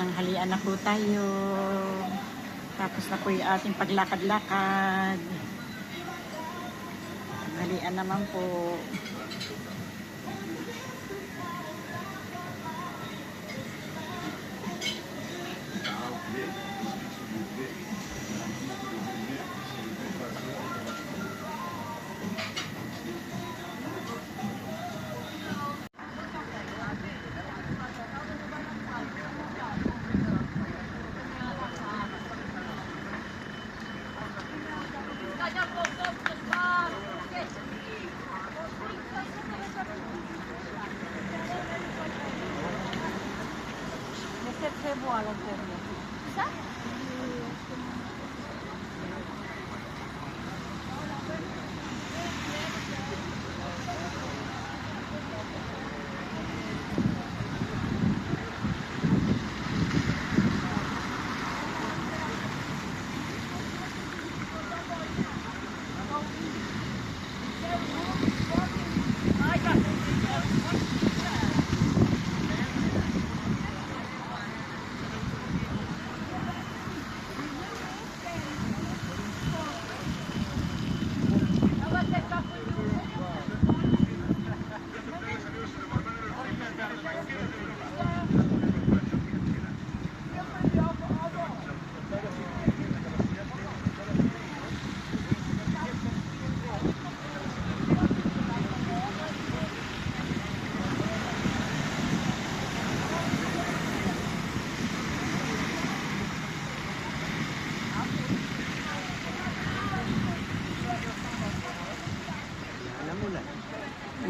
Tananghalian na po tayo. Tapos na po yung ating paglakad-lakad. Tananghalian naman po.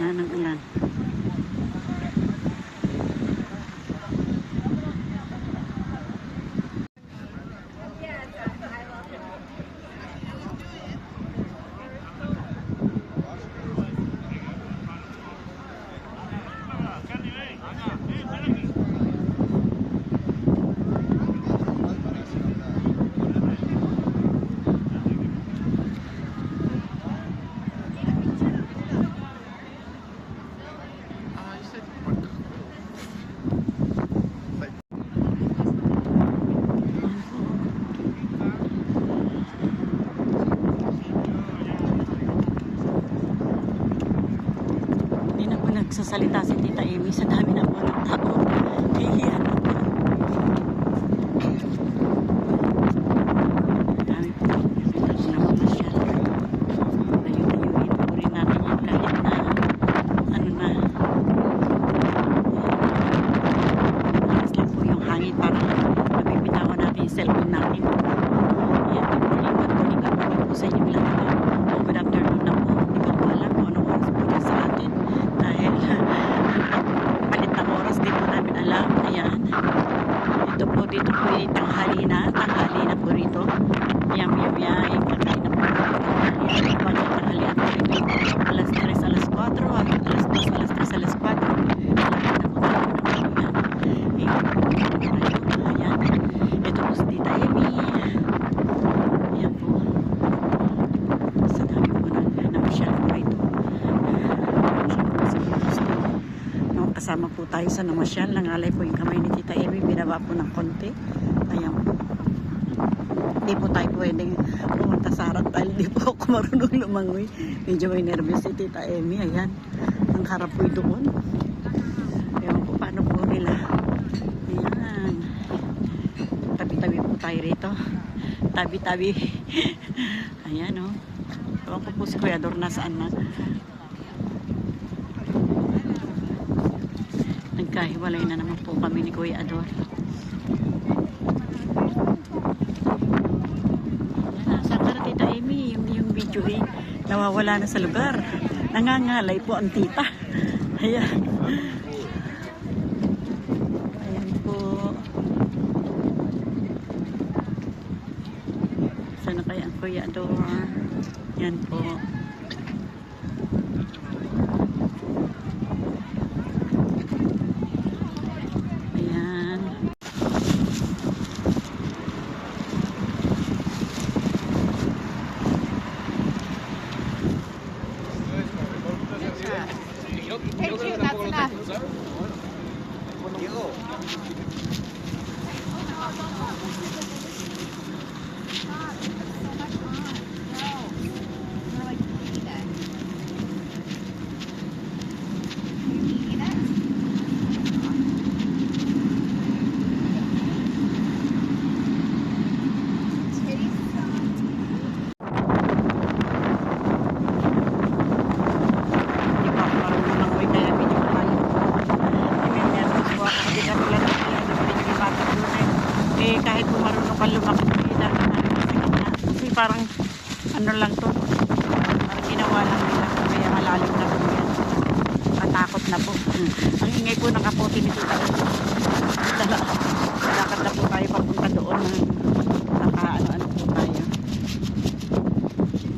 Ng ulan. Nagsasalita si Tita Amy sa dami na po ng tao. Hihiyan ako. Dami po. Ito na mamasyal. Layo-layuin po rin natin yan kahit na ano na. Alas lang po yung hangin para mabibitawan natin yung cellphone natin. Yan po. Good morning po sa inyong lahat. Good afternoon na po. Hindi ko po alam kung anong oras po na sa atin. Dahil palit ng oras, di po namin alam. Ayan. Ito po, dito po yung tanghali na po rito. Yum. Kakain na po. Ayan, tanghalian po rito. Alas 3, alas 4, alas 2, alas 3, alas 4. Ayan. Ito po si Tita Amy. Ayan po. Sa dami po na masyal po rito. Kasama po tayo sa namasyal. Nangalay po yung kamay ni Tita Amy. Binaba po ng konti. Ayan po. Hindi po tayo pwedeng pumunta sa harap dahil hindi po ako marunong lumangoy. Medyo may nervous si Tita Amy. Ayan. Ang harap po doon. Ayan po paano po nila. Ayan. Tabi-tabi po tayo rito. Tabi-tabi. Ayan o. Ewan ko po si Kuya Dor nasaan na. Nagkahiwalay na naman po kami ni Kuya Ador. Saan ka na Tita Amy? Yung video nawawala na sa lugar. Nangangalay po ang tita. Ayan. Ayan po. Saan na kaya ang Kuya Ador? Yan po. Thank you, that's enough. Hindi pa ako marunong ng way kaya medyo malayo. May nervous po ako kasi katulad ng medyo bata doon eh. Eh kahit po marunong ka lumakit eh dahil narin na. Kasi parang ano lang to. Parang ginawa lang nila. Kaya malalim na po yan. Matakot na po. Ang ingay po ng kapote nito talaga. Lakad na po tayo papunta doon. Naka-ano-ano po tayo.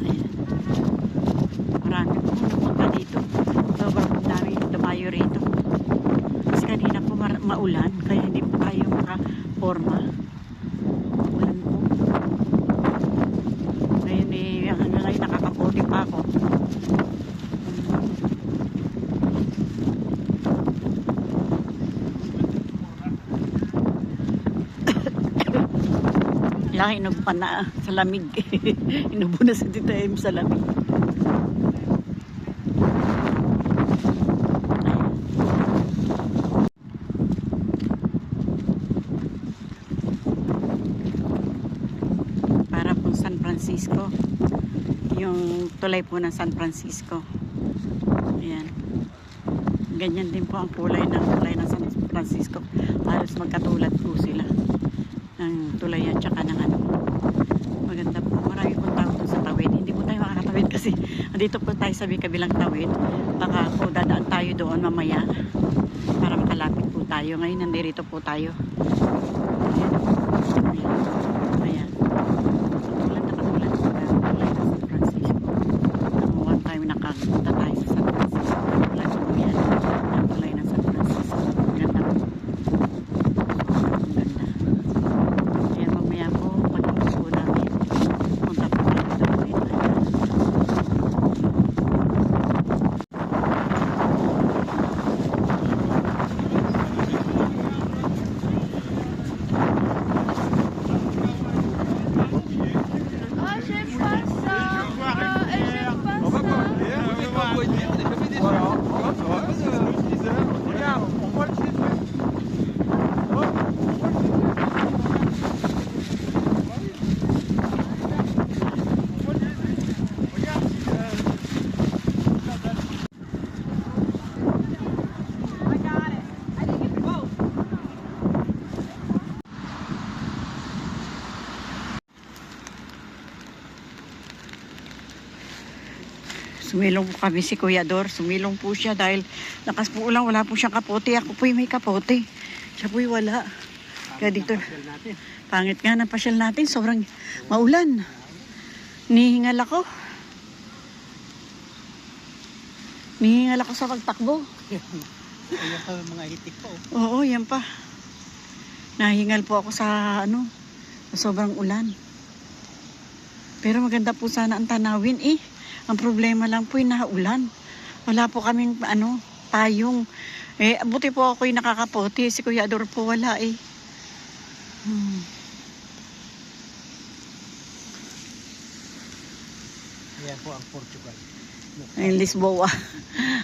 Ayan. Marami po napunta dito. Sobrang po dami dumayo rito. Kasi kanina po maulan. Kaya hindi po tayo makaporma. Ulan po. Ngayon eh, hanggang ngayon nakakapote pa ako. Lang inog pa na sa lamig. Inubo na sa Tita M sa lamig. Para po San Francisco. Yung tulay po ng San Francisco. Ayan. Ganyan din po ang tulay ng San Francisco. Halos magkatulad po sila. Ng tulay at saka ng ano. Maganda po. Marami pong tao doon sa tawid. Hindi po tayo makakatawid kasi andito po tayo sa kabilang tawid. Baka po dadaan tayo doon mamaya para makalapit po tayo. Ngayon nandito po tayo. Ayan. Katulad na katulad po na tulay ng San Francisco. One time nakapunta tayo sa San Francisco. Tulad po yan. Ang tulay ng San Francisco. Maganda po. Sumilong po kami si Kuya Dor. Sumilong po siya dahil lakas po ulang. Wala po siyang kapote. Ako po may kapote. Siya po wala. Kaya dito. Pangit nga ng pasyal natin. Sobrang maulan. Nihingal ako. Nihingal ako sa pagtakbo. Ayan pa mga hitik po. Oo, yan pa. Nahingal po ako sa ano. Sa sobrang ulan. Pero maganda po sana ang tanawin eh. Ang problema lang po yung naulan. Wala po kaming ano, payong. Eh, buti po ako yung nakakapote. Si Kuya Ador po wala eh. Ayan po ang Portugal. Ang Lisboa.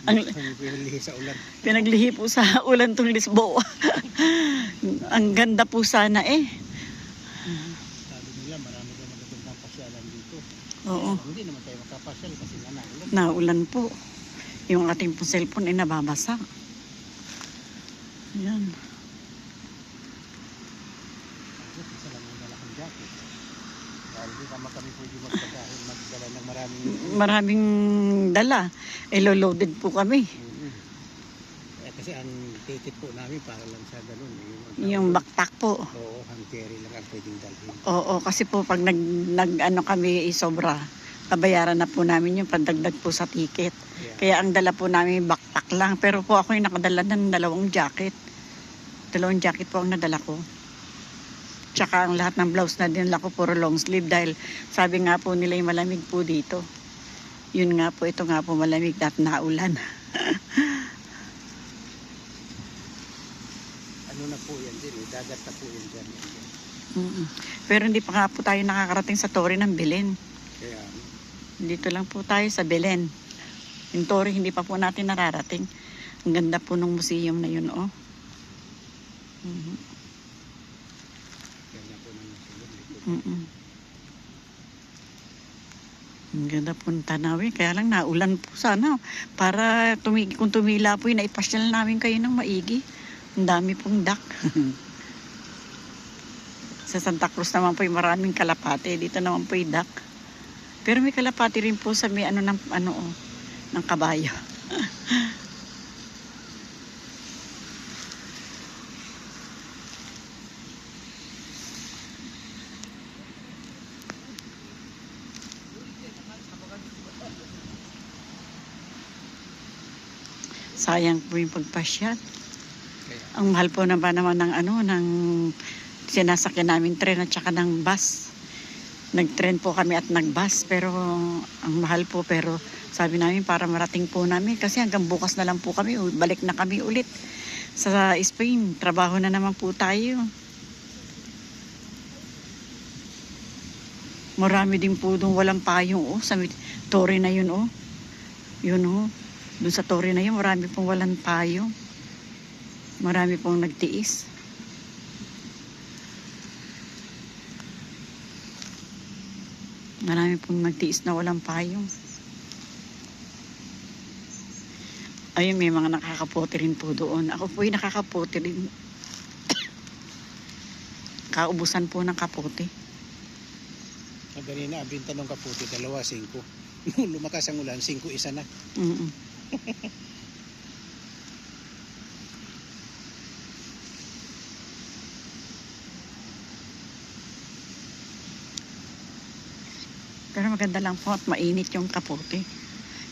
Ang pinaglihi sa ulan. Pinaglihi po sa ulan tong Lisboa. Ang ganda po sana eh. Sabi nila marami daw magagandang pasyalan dito. Oo. Hindi naman tayo makapasyal kasi naulan. Naulan po. Yung ating po cellphone ay nababasa. Ayan. Isa lang yung malaking jacket. Dahil di naman kami pwede magdala ng Maraming dala. Elo-loaded po kami. Kasi ang ticket po namin para lang sa ganun. Yung backpack po. Oo, ang carry lang ang pwedeng dalhin. Oo, kasi po pag nag kami sobra, babayaran na po namin yung pandagdag po sa ticket. Yeah. Kaya ang dala po namin backpack lang. Pero po ako yung nakadala ng dalawang jacket. Dalawang jacket po ang nadala ko. Tsaka ang lahat ng blouse na dinala ko puro long sleeve dahil sabi nga po nila yung malamig po dito. Yun nga po, ito nga po malamig at naulan. Ano na po yan din, dagat na po yan dyan. Mm-mm. Pero hindi pa nga po tayo nakakarating sa Torre ng Belen. Kaya, Dito lang po tayo sa Belen. Yung Torre hindi pa po natin nararating. Ang ganda po ng museum na yun, oh. Mhm. kaya po nang nasulog. Mm-mm. Ang ganda po ng tanawin. Kaya lang naulan po sana. Para kung tumila po yun, naipasyal namin kayo ng maigi. Ang dami pong duck. Sa Santa Cruz naman po yung maraming kalapate. Dito naman po yung duck. Pero may kalapate rin po sa may ng kabayo. Sayang po yung pagpasyal. Kaya, Ang mahal po na ba naman ng sinasakyan namin tren at saka ng bus. Nag-tren po kami at nag-bus pero ang mahal po, pero sabi namin para marating po namin kasi hanggang bukas na lang po kami, balik na kami ulit sa Spain. Trabaho na naman po tayo. Marami din po doon walang payong, oh, sa Torre na yun, oh. Yun, oh. Doon sa Torre na yun, marami pong walang payong. Marami pong nagtiis. Marami pong nagtiis na walang payong. Ayun, may mga nakakapote rin po doon. Ako po yung nakakapote rin. Kaubusan po ng kapote. ang ganina, ang binta ng kaputi, 2.5. Nung lumakas ang ulan, 5 isa na. Mm-mm. Pero maganda lang po at mainit yung kapote.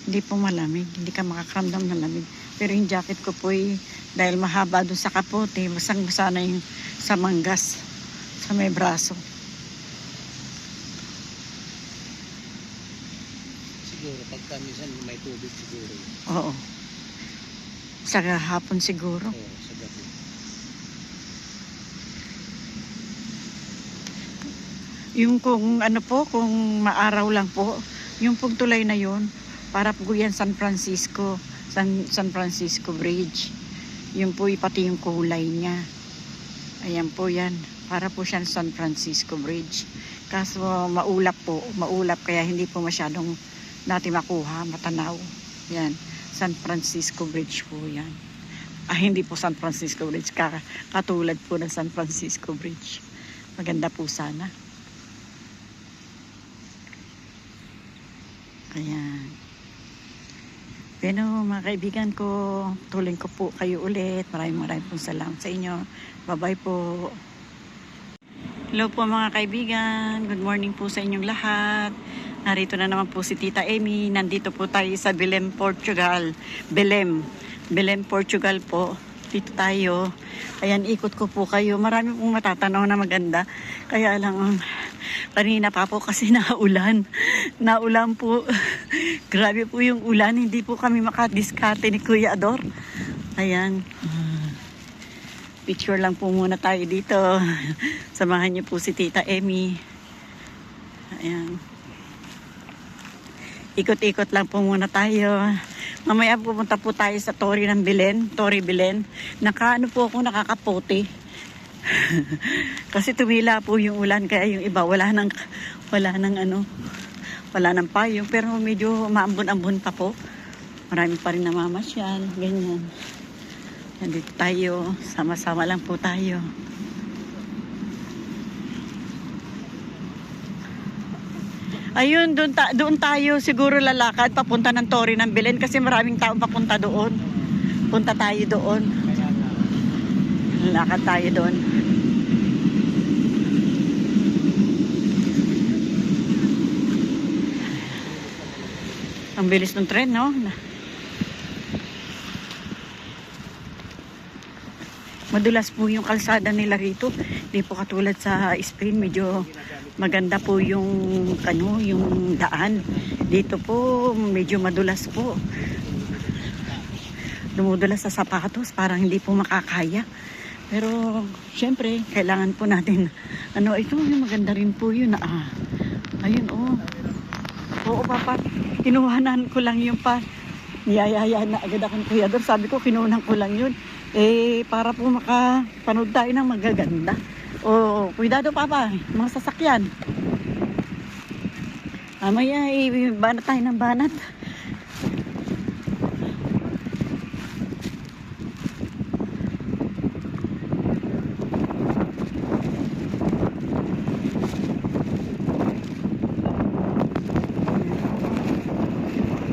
Hindi po malamig, hindi ka makakaramdam ng lamig. Pero yung jacket ko po dahil mahaba doon sa kapote, basang-basa na yung sa manggas, sa may braso. Siguro, pagka minsan may tubig siguro. Oo. Sa hapon siguro. Oo, sa gabi. Yung kung ano po, kung maaraw lang po, yung pong tulay na yun, para po yan San Francisco, San Francisco Bridge. Yung po pati yung kulay niya. Ayan po yan. Para po siya San Francisco Bridge. Kaso maulap kaya hindi po masyadong natin makuha, matanaw. Yan, San Francisco Bridge po yan. Hindi po San Francisco Bridge, katulad po ng San Francisco Bridge. Maganda po sana. Ayan. Pero mga kaibigan ko, tuloy ko po kayo ulit. Maraming pong salamat sa inyo. Bye-bye po. Hello po mga kaibigan. Good morning po sa inyong lahat. Narito na naman po si Tita Amy. Nandito po tayo sa Belém, Portugal. Belém, Portugal po. Dito tayo. Ayan, ikot ko po kayo. Marami pong matatanaw na maganda. Kaya lang, kanina pa po kasi naulan. Naulan po. Grabe po yung ulan. Hindi po kami makadiskarte ni Kuya Ador. Ayan. Picture lang po muna tayo dito. Samahan niyo po si Tita Amy. Ayan. Ikot-ikot lang po muna tayo. Mamaya pupunta po tayo sa Torre ng Belen. Torre Belen. Nakaano po ako, nakakapote. Kasi tumila po yung ulan. Kaya yung iba wala nang payong. Pero medyo maambon-ambon pa po. Marami pa rin namamasyal. Ganyan. Nandito tayo. Sama-sama lang po tayo. Ayun, doon tayo siguro lalakad papunta ng Torre ng Belen kasi maraming taong papunta doon. Punta tayo doon. Lalakad tayo doon. Ang bilis ng tren, no? Madulas po yung kalsada nila rito. Hindi po katulad sa Spain, medyo maganda po yung daan. Dito po medyo madulas po. Dumudulas sa sapatos, parang hindi po makakaya. Pero, syempre, kailangan po natin, ito, yung maganda rin po yun. Ayun, oh. Oo, papa, kinuhanan ko lang yung niyayaya na agad akong Kuya Dor. Sabi ko, kinuhanan ko lang yun. Para po makapanood tayo ng magaganda. Cuidado, papa, mga sasakyan. Mamaya, banat tayo ng banat.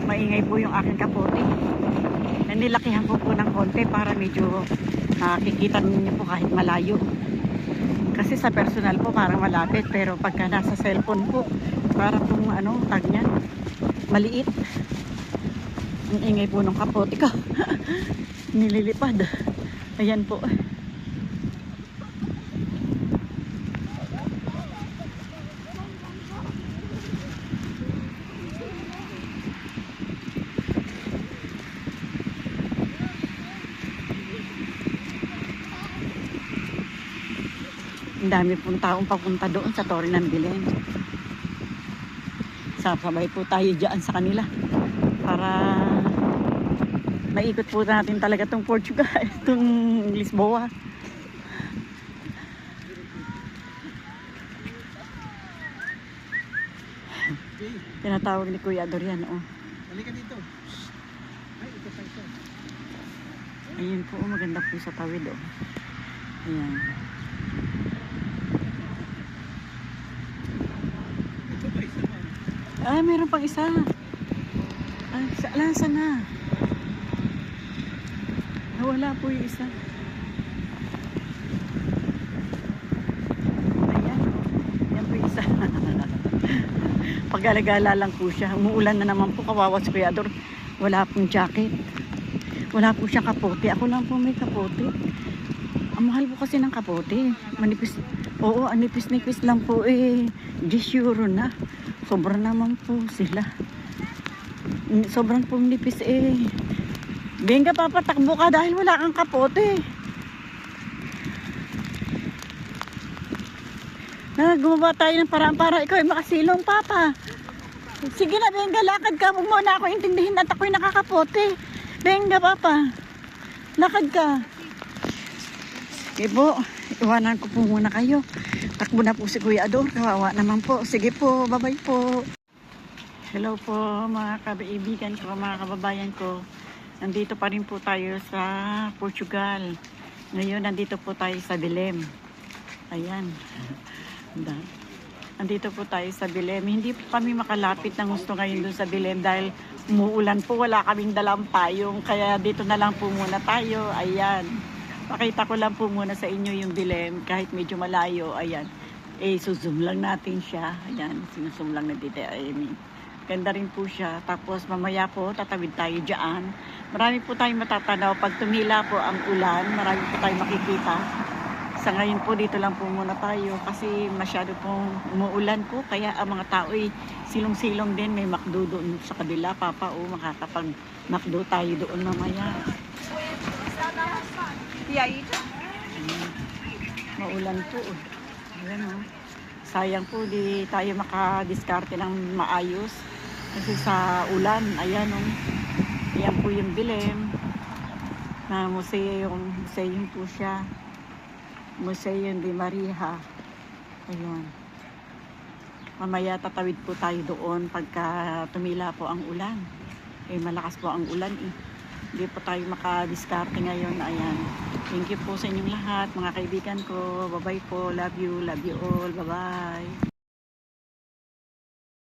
Maingay po yung aking kapote. Nilakihan ko po ng konti para medyo makikita ninyo po kahit malayo. Kasi sa personal po parang malapit, pero pagka nasa cellphone po para pong tag niyan, maliit. Ang ingay po ng kapote ko. Nililipad. Ayan po. Ang dami pong taong papunta doon sa Torre ng Belen. Sabay po tayo dyan sa kanila para maikot po natin talaga itong Portugal, itong Lisboa. Tinatawag ni Kuya Dorian, Halika dito. Ay, ito sa ito. Ayun po, maganda po sa tawid, Ayan. Ito ba isa pa? Meron pang isa. Saan na? Nawala po yung isa. Ayan. Yan po yung isa. Pag-alagala lang po siya. Umuulan na naman po, kawawa si Kuya Dor. Wala pong jacket. Wala po siyang kapote. Ako lang po may kapote. Ang mahal po kasi ng kapote. Manipis. Oo, nipis-nipis lang po 10 euro na. Sobra naman po sila. Sobrang pong nipis Benga, papa, takbo ka dahil wala kang kapote. Gumawa tayo ng paraan para ikaw ay makasilong, papa. Sige na, Benga, lakad ka. Huwag mo na ako intindihin at ako'y nakakapote. Benga, papa. Lakad ka. Okay po, iwanan ko po muna kayo. Takbo na po si Kuya Dor. Kawawa naman po. Sige po, bye-bye po. Hello po mga kaibigan ko, mga kababayan ko. Nandito pa rin po tayo sa Portugal. Ngayon nandito po tayo sa Belém. Ayan. Nandito po tayo sa Belém. Hindi po kami makalapit ng gusto ngayon doon sa Belém dahil umuulan po. Wala kaming dalang payong. Kaya dito na lang po muna tayo. Ayan. Pakita ko lang po muna sa inyo yung Belém. Kahit medyo malayo. Ayan. Suzoom lang natin siya. Ayan. Sinuzoom lang na dito. Ganda rin po siya. Tapos mamaya po tatawid tayo dyan. Marami po tayong matatanaw. Pag tumila po ang ulan, marami po tayong makikita. Sa ngayon po dito lang po muna tayo kasi masyado pong umuulan po. Kaya ang mga tao silong-silong din. May McDo doon sa kabila. Papa, makakapag-McDo tayo doon mamaya. Maulan po. Ayan sayang po di tayo makadiskarte ng maayos. Kasi sa ulan, ayan ayan po yung Belém na museum po siya. Museo de Maria. Ayan. Mamaya tatawid po tayo doon pagka tumila po ang ulan. Malakas po ang ulan Hindi po tayo makadiskarte ngayon. Ayan. Thank you po sa inyong lahat, mga kaibigan ko. Bye-bye po. Love you all. Bye-bye.